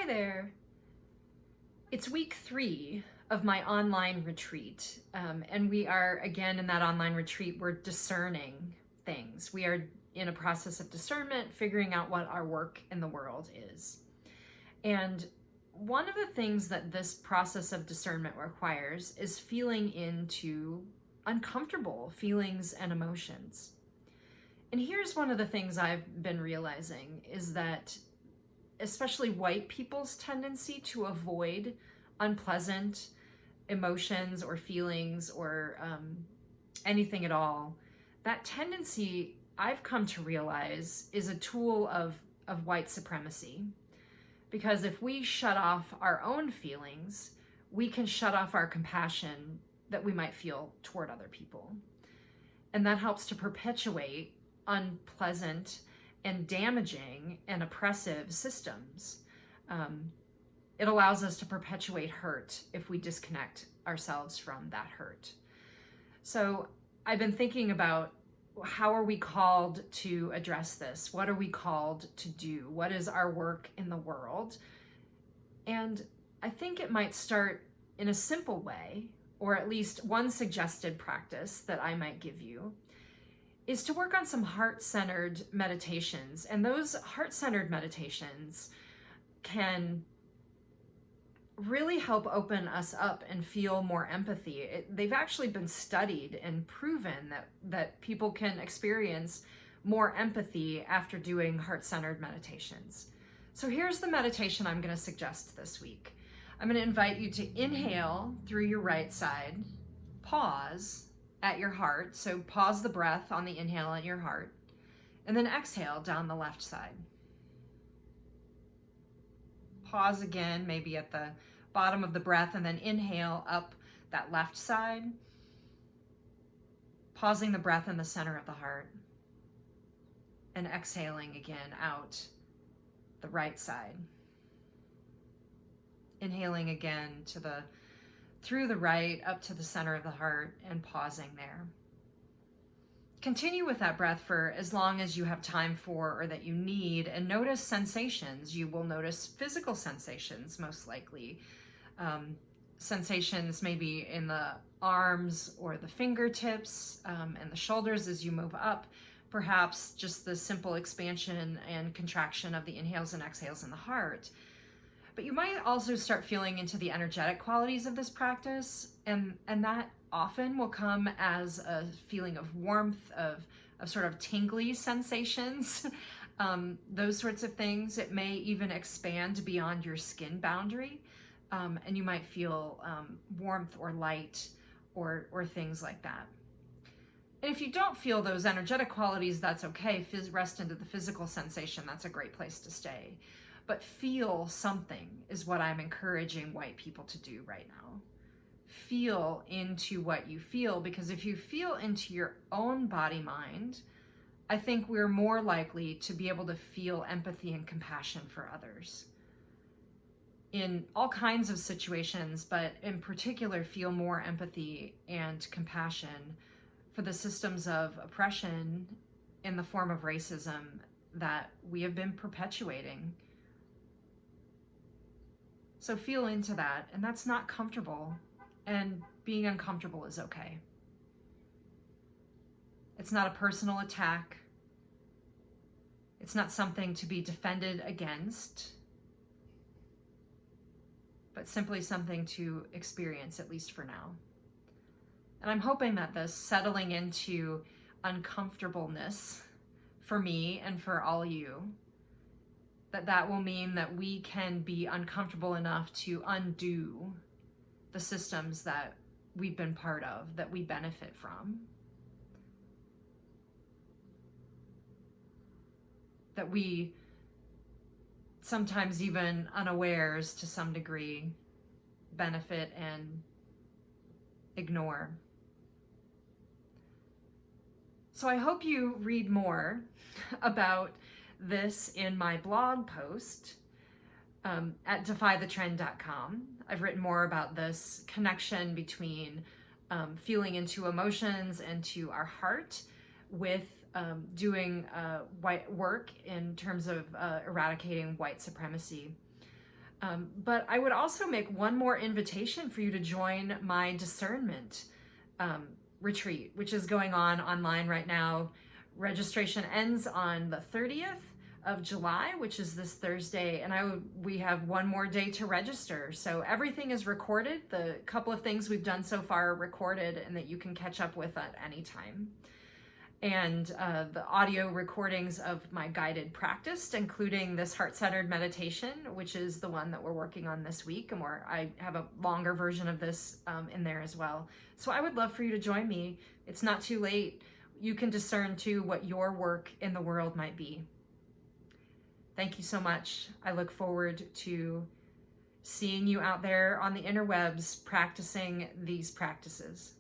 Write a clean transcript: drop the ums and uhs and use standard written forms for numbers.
Hi there. It's week 3 of my online retreat, and we are, again, in that online retreat, we're discerning things. We are in a process of discernment, figuring out what our work in the world is. And one of the things that this process of discernment requires is feeling into uncomfortable feelings and emotions. And here's one of the things I've been realizing is that especially white people's tendency to avoid unpleasant emotions or feelings or anything at all, that tendency I've come to realize is a tool of white supremacy. Because if we shut off our own feelings, we can shut off our compassion that we might feel toward other people. And that helps to perpetuate unpleasant and damaging and oppressive systems. It allows us to perpetuate hurt if we disconnect ourselves from that hurt. So I've been thinking about, how are we called to address this? What are we called to do? What is our work in the world? And I think it might start in a simple way, or at least one suggested practice that I might give you, is to work on some heart-centered meditations. And those heart-centered meditations can really help open us up and feel more empathy. They've actually been studied and proven that people can experience more empathy after doing heart-centered meditations. So here's the meditation I'm going to suggest this week. I'm going to invite you to inhale through your right side, pause at your heart, so pause the breath on the inhale at your heart, and then exhale down the left side. Pause again, maybe at the bottom of the breath, and then inhale up that left side, pausing the breath in the center of the heart, and exhaling again out the right side. Inhaling again through the right up to the center of the heart and pausing there. Continue with that breath for as long as you have time for or that you need, and notice sensations. You will notice physical sensations, most likely. Sensations maybe in the arms or the fingertips and the shoulders as you move up. Perhaps just the simple expansion and contraction of the inhales and exhales in the heart. But you might also start feeling into the energetic qualities of this practice, and that often will come as a feeling of warmth, of sort of tingly sensations, those sorts of things. It may even expand beyond your skin boundary, and you might feel warmth or light or things like that. And if you don't feel those energetic qualities, that's okay. Rest into the physical sensation. That's a great place to stay. But feel something is what I'm encouraging white people to do right now. Feel into what you feel, because if you feel into your own body-mind, I think we're more likely to be able to feel empathy and compassion for others. In all kinds of situations, but in particular, feel more empathy and compassion for the systems of oppression in the form of racism that we have been perpetuating. So feel into that, and that's not comfortable, and being uncomfortable is okay. It's not a personal attack. It's not something to be defended against, but simply something to experience, at least for now. And I'm hoping that this settling into uncomfortableness for me and for all you, that will mean that we can be uncomfortable enough to undo the systems that we've been part of, that we benefit from. That we sometimes, even unawares to some degree, benefit and ignore. So I hope you read more about this in my blog post at defythetrend.com. I've written more about this connection between feeling into emotions and to our heart with doing white work in terms of eradicating white supremacy. But I would also make one more invitation for you to join my discernment retreat, which is going on online right now. Registration ends on the 30th of July, which is this Thursday, and we have one more day to register. So everything is recorded. The couple of things we've done so far are recorded and that you can catch up with at any time. And the audio recordings of my guided practice, including this heart-centered meditation, which is the one that we're working on this week, and I have a longer version of this in there as well. So I would love for you to join me. It's not too late. You can discern too what your work in the world might be. Thank you so much. I look forward to seeing you out there on the interwebs practicing these practices.